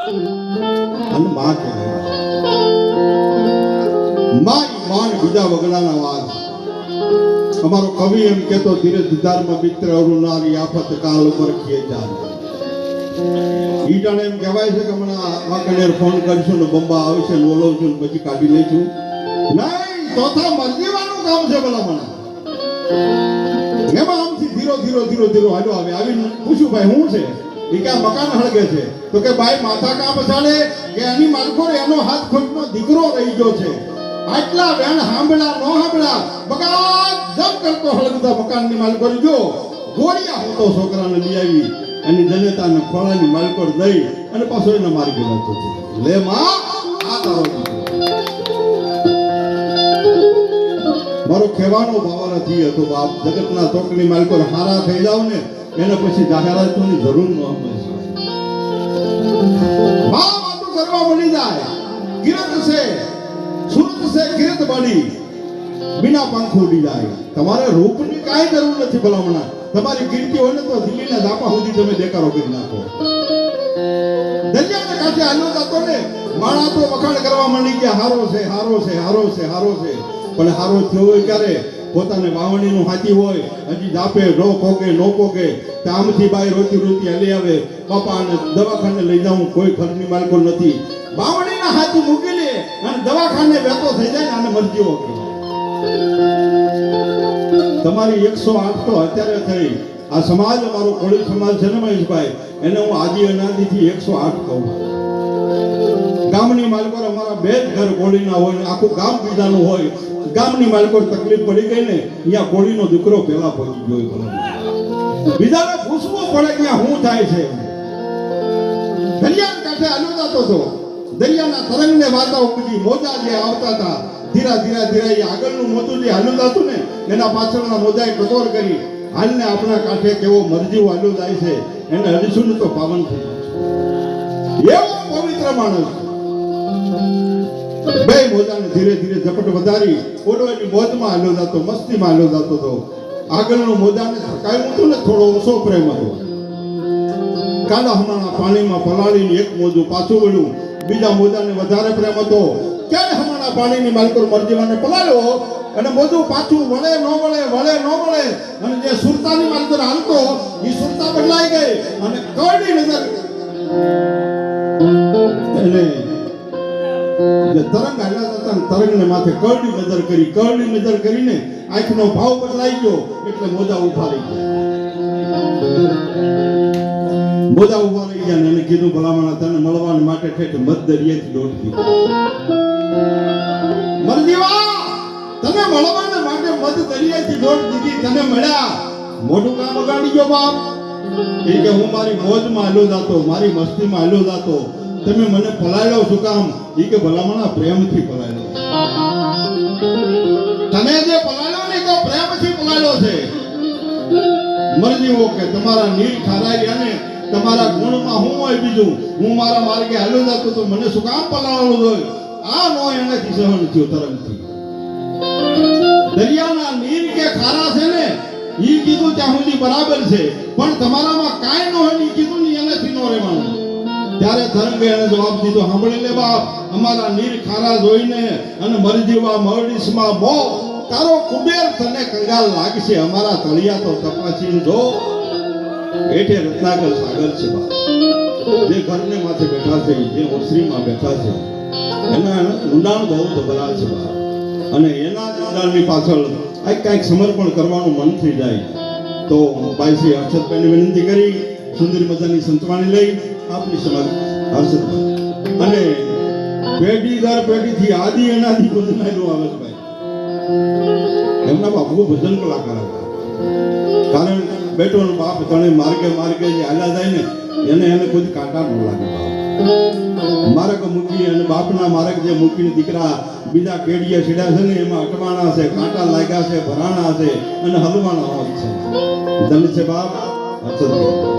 અને માં કહેવાય. માં બીજા વગડાના વાત. અમારો કવિ એમ કહેતો, ધીરે ધીધારમાં મિત્ર અરુણારી આફત કાલ પર ખીએ જાન. ઈટાને એમ કહેવાય છે કે હમણાં વાંકણેર ફોન કરશું ને બંબા આવશે ને ઓલવશું ને પછી કાઢી લઈશું. નહીં, ચોથા મરજીવાનું કામ છે ભલામણા. એમાં આમથી ધીરો હાલો આવે. આવીને પૂછ્યું, ભાઈ શું છે? એ કે મકાન હળગે છે. તો કે ભાઈ માથા કાં પછાડે કે એની માલકો એનો હાથ ખોટનો દીકરો રહી ગયો છે. આટલા બેન હાંભળા નો હાંભળા બગાડ જમ કરતો હળગતા મકાનની માલકો જો ગોળિયા હોતો છોકરાને લઈ આવી અને જનેતાને ખોળાની માલકો દઈ અને પાછો એને મારી ગયો છે. લે માં, આ તારો મારો કહેવાનો ભાવ નથી હતો. બાપ, જગતના ચોકની માલકો હારા થઈ જાવ ને એને પછી જાહેરાતોની જરૂર ન હોય. વાતો કરવા મળી જાય. કિરત છે, સુરત છે, કિરત બની બિના પંખ ઉડી જાય. તમારે રૂપની કાંઈ જરૂર નથી ભલામણા. તમારી કીર્તિ હોય ને તો દિલ્હીના ઝાપા સુધી તમે દેકારો કરી નાખો. દરિયાના કાંઠે હાલો જતો ને માણા તો વખાણ કરવા માંડી ગયા, હારો છે, હારો છે, હારો છે, હારો છે. પણ હારો થયો હોય ક્યારે? પોતાને વાવણીનું હાથી હોય, હજી જાપે નો કોકે નો કોકે, આમથી બાઈ રોતી હાલી આવે. બાપાને દવાખાને લઈ જાઉં, કોઈ ઘરની માલકો નથી. વાવણીના હાથી મૂકી લે અને દવાખાને બેઠો થઈ જાય ને આને મરજીઓ કહેવાય. તમારી 108 તો અત્યારે થઈ. આ સમાજ અમારો કોળી સમાજ છે ને મહેશભાઈ, એને હું આદિ અનાદિથી 108 કહું. ગામની માલકો અમારા બે જ ઘર કોળીના હોય ને આખું ગામ બીજાનું હોય. ગામની માલકો તકલીફ પડી ગઈ ને અહીંયા કોળીનો દીકરો પહેલા પહોંચી ગયો. બીજાને પૂછવું પડે કે શું થાય છે. દરિયાના કાંઠે હાલો જતો હતો. દરિયાના તરંગને વાતા ઉપજી મોજા જે આવતા હતા, ધીરા આગળનું મોજું જે હાલું જતું ને એના પાછળના મોજાએ કટોર કરી હાલને આપણા કાંઠે કેવો મરજીવ હાલું જાય છે એને હડીશું ને તો પાવન થઈ જાય. એવો પવિત્ર માણસ. બે મોજાને ધીરે ઝપટ વધારી ઓડવાની મોજમાં હાલ્યો જતો, મસ્તીમાં હાલ્યો જતો હતો. આગળનું મોજાને થકાયું હતું ને થોડો ઓછો પ્રેમ હતો. કાલા હમણાં પાણીમાં પલાળીને એક મોજું પાછું વળ્યું. બીજા મોજાને વધારે પ્રેમ હતો. ક્યારે હમણાં પાણીની માલકો મરજીવાને પલાળ્યો અને મોજું પાછું વળે ન વળે અને જે સુરતાની માલકો હાલતો એ સુરતા બદલાઈ ગઈ અને કરડી નજર એને જે તરંગ હાલ્યા હતા તરંગને માથે કરડી નજર કરીને આંખનો ભાવ બદલાઈ ગયો એટલે મોજા ઉભા રહી ગયા. એને કીધું, ભલામણા તને મળવા માટે ઠેઠ મધદરિયેથી દોડતી મરજીવા, તને મળવાને માટે મધદરિયેથી દોડ દીધી, તને મળ્યા. મોટું કામ અગાડી ગયો બાપ. એ કે હું મારી મોજમાં હાલ્યો જાતો, મારી મસ્તીમાં હાલ્યો જાતો, તમે મને પલાળ્યો શું કામ? એ કે ભલામણા પ્રેમથી પલાળ્યો. તને જે પલાળ્યો ને તો પ્રેમથી પલાળ્યો છે. મરજીવો કે તમારા નીર ખારાઈ અને તમારા ગુણમાં હું હોય બીજું, હું મારા માર્ગે હાલ્યો જતો તો મને શું કામ પલાળવાનું જોઈએ? આ નો એનાથી સહન થયો તરંગથી. દરિયાના નીર કે ખારા છે ને ઈ કીધું ત્યાં સુધી બરાબર છે, પણ તમારામાં કાંઈ ન હોય ઈ કીધું ને એનાથી ન રહેવાનું. ત્યારે તરંગે એને જવાબ દીધો, સાંભળી લે બાપ, અમારા નીર ખારા જોઈને અને મરજીવા મરડીસમાં બો તારો કુબેર તને કંગાલ લાગશે. અમારા તળિયા તો તપાસીને જો, હેઠે રત્નાકર સાગર છે બાપ. જે ઘરને માથે બેઠા છે, જે ઓસરીમાં બેઠા છે, એના ઊંડાણ બહુ જબરા છે બાપ. અને એના ઊંડાણની પાછળ કાંઈક સમર્પણ કરવાનું મન થઈ જાય તો ભાઈ શ્રી હર્ષદભાઈને વિનંતી કરી સુંદર મજાની સંતવાણી લઈ આપની સમજ હર્ષદભાઈ અને પેઢી દર પેઢીથી આદિ અનાદિ ભજનાયેલું આવે છે ભાઈ. એમના બાપુ ભજન કલાકાર હતા. કારણ બેટો બાપ તણે માર્ગે જે હાલ્યા જાય ને એને કોઈ કાંટા ન લાગે બાપ. માર્ગ મૂકી અને બાપના માર્ગ જે મૂકીને દીકરા બીજા કેડીએ સીડા છે ને એમાં અટવાણા છે, કાંટા લાગ્યા છે, ભરાણા છે અને હલવાના હોય છે. ધન છે બાપ હર્ષદભાઈ.